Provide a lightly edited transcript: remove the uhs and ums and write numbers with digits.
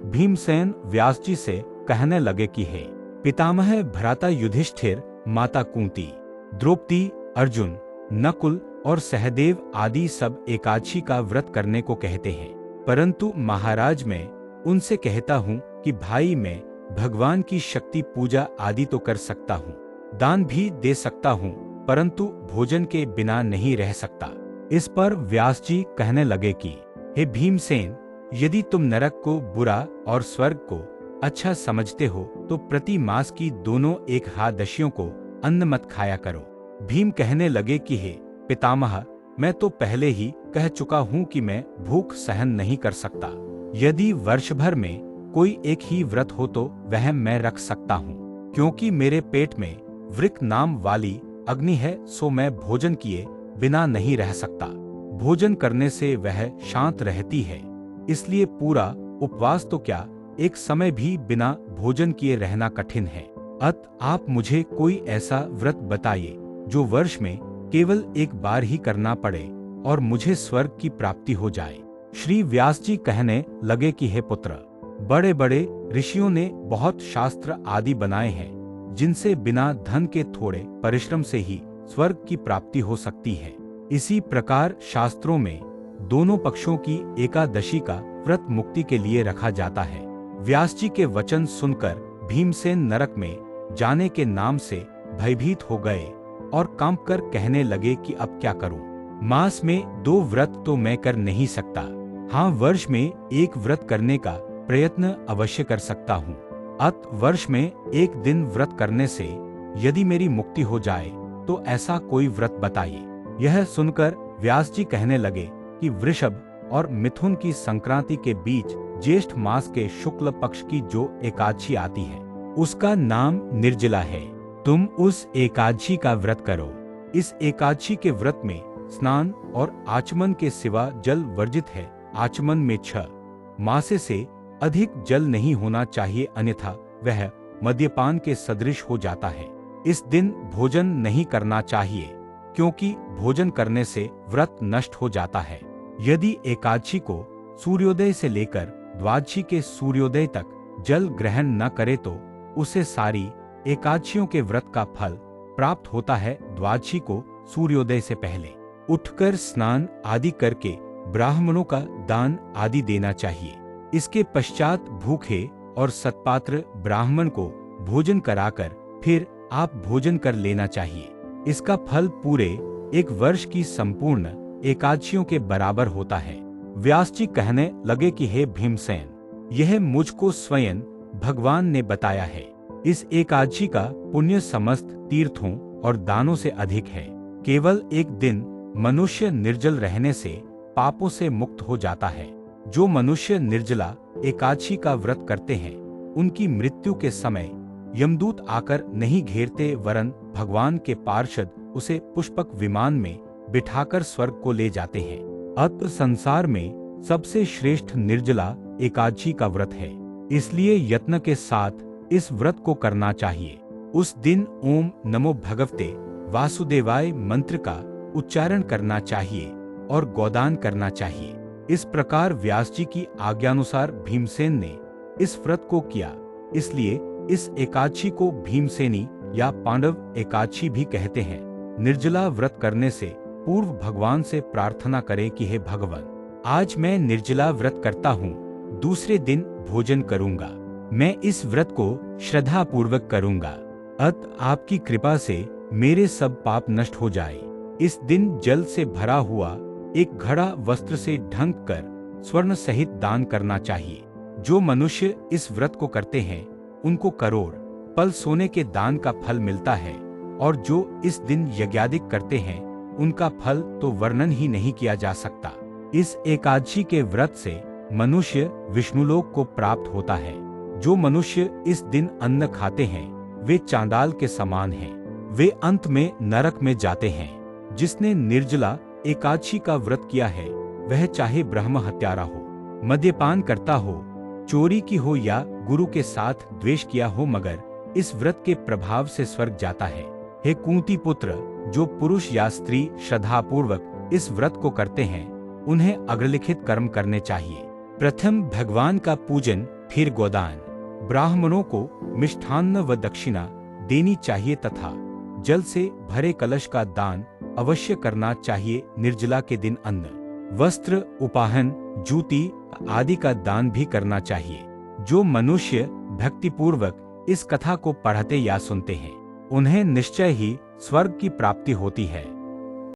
भीमसेन व्यास जी से कहने लगे कि हे पितामह भ्राता युधिष्ठिर, माता कुंती, द्रौपदी, अर्जुन, नकुल और सहदेव आदि सब एकादशी का व्रत करने को कहते हैं, परंतु महाराज मैं उनसे कहता हूँ कि भाई मैं भगवान की शक्ति पूजा आदि तो कर सकता हूँ, दान भी दे सकता हूँ, परंतु भोजन के बिना नहीं रह सकता। इस पर व्यास जी कहने लगे कि हे भीमसेन, यदि तुम नरक को बुरा और स्वर्ग को अच्छा समझते हो तो प्रति मास की दोनों एकादशियों को अन्न मत खाया करो। भीम कहने लगे कि हे पितामह, मैं तो पहले ही कह चुका हूँ कि मैं भूख सहन नहीं कर सकता। यदि वर्ष भर में कोई एक ही व्रत हो तो वह मैं रख सकता हूँ, क्योंकि मेरे पेट में वृक नाम वाली अग्नि है, सो मैं भोजन किए बिना नहीं रह सकता। भोजन करने से वह शांत रहती है, इसलिए पूरा उपवास तो क्या, एक समय भी बिना भोजन किए रहना कठिन है। आप मुझे कोई ऐसा व्रत बताइए जो वर्ष में केवल एक बार ही करना पड़े और मुझे स्वर्ग की प्राप्ति हो जाए। श्री व्यास जी कहने लगे कि हे पुत्र, बड़े बड़े ऋषियों ने बहुत शास्त्र आदि बनाए हैं जिनसे बिना धन के थोड़े परिश्रम से ही स्वर्ग की प्राप्ति हो सकती है। इसी प्रकार शास्त्रों में दोनों पक्षों की एकादशी का व्रत मुक्ति के लिए रखा जाता है। व्यास जी के वचन सुनकर भीमसेन नरक में जाने के नाम से भयभीत हो गए और कांपकर कहने लगे कि अब क्या करूं? मास में 2 व्रत तो मैं कर नहीं सकता, हाँ वर्ष में एक व्रत करने का प्रयत्न अवश्य कर सकता हूँ। वर्ष में एक दिन व्रत करने से यदि मेरी मुक्ति हो जाए तो ऐसा कोई व्रत बताइए। यह सुनकर व्यास जी कहने लगे कि वृषभ और मिथुन की संक्रांति के बीच ज्येष्ठ मास के शुक्ल पक्ष की जो एकादशी आती है उसका नाम निर्जला है। तुम उस एकादशी का व्रत करो। इस एकादशी के व्रत में स्नान और आचमन के सिवा जल वर्जित है। आचमन में 6 मासे से अधिक जल नहीं होना चाहिए, अन्यथा वह मद्यपान के सदृश हो जाता है। इस दिन भोजन नहीं करना चाहिए, क्योंकि भोजन करने से व्रत नष्ट हो जाता है। यदि एकादशी को सूर्योदय से लेकर द्वादशी के सूर्योदय तक जल ग्रहण न करे तो उसे सारी एकादशियों के व्रत का फल प्राप्त होता है। द्वादशी को सूर्योदय से पहले उठकर स्नान आदि करके ब्राह्मणों का दान आदि देना चाहिए। इसके पश्चात भूखे और सत्पात्र ब्राह्मण को भोजन कराकर फिर आप भोजन कर लेना चाहिए। इसका फल पूरे एक वर्ष की संपूर्ण एकादशियों के बराबर होता है। व्यास जी कहने लगे कि हे भीमसेन, यह मुझको स्वयं भगवान ने बताया है। इस एकादशी का पुण्य समस्त तीर्थों और दानों से अधिक है। केवल एक दिन मनुष्य निर्जल रहने से पापों से मुक्त हो जाता है। जो मनुष्य निर्जला एकादशी का व्रत करते हैं उनकी मृत्यु के समय यमदूत आकर नहीं घेरते, वरन भगवान के पार्षद उसे पुष्पक विमान में बिठाकर स्वर्ग को ले जाते हैं। संसार में सबसे श्रेष्ठ निर्जला एकादशी का व्रत है, इसलिए यत्न के साथ इस व्रत को करना चाहिए। उस दिन ओम नमो भगवते वासुदेवाय मंत्र का उच्चारण करना चाहिए और गोदान करना चाहिए। इस प्रकार व्यास जी की आज्ञानुसार भीमसेन ने इस व्रत को किया, इसलिए इस एकादशी को भीमसेनी या पांडव एकादशी भी कहते हैं। निर्जला व्रत करने से पूर्व भगवान से प्रार्थना करें कि हे भगवान, आज मैं निर्जला व्रत करता हूँ, दूसरे दिन भोजन करूँगा। मैं इस व्रत को श्रद्धा पूर्वक करूँगा। आपकी कृपा से मेरे सब पाप नष्ट हो जाए। इस दिन जल से भरा हुआ एक घड़ा वस्त्र से ढंक कर स्वर्ण सहित दान करना चाहिए। जो मनुष्य इस व्रत को करते हैं उनको करोड़ पल सोने के दान का फल मिलता है, और जो इस दिन यज्ञादिक करते हैं उनका फल तो वर्णन ही नहीं किया जा सकता। इस एकादशी के व्रत से मनुष्य विष्णुलोक को प्राप्त होता है। जो मनुष्य इस दिन अन्न खाते हैं वे चांडाल के समान हैं, वे अंत में नरक में जाते हैं। जिसने निर्जला एकादशी का व्रत किया है वह चाहे ब्रह्म हत्यारा हो, मद्यपान करता हो, चोरी की हो या गुरु के साथ द्वेष किया हो, मगर इस व्रत के प्रभाव से स्वर्ग जाता है। हे कुंती पुत्र, जो पुरुष या स्त्री श्रद्धापूर्वक इस व्रत को करते हैं उन्हें अग्रलिखित कर्म करने चाहिए। प्रथम भगवान का पूजन फिर गोदान। ब्राह्मणों को मिष्ठान्न व दक्षिणा देनी चाहिए तथा जल से भरे कलश का दान अवश्य करना चाहिए। निर्जला के दिन अन्न, वस्त्र, उपाहन, जूती आदि का दान भी करना चाहिए। जो मनुष्य भक्तिपूर्वक इस कथा को पढ़ते या सुनते हैं, उन्हें निश्चय ही स्वर्ग की प्राप्ति होती है।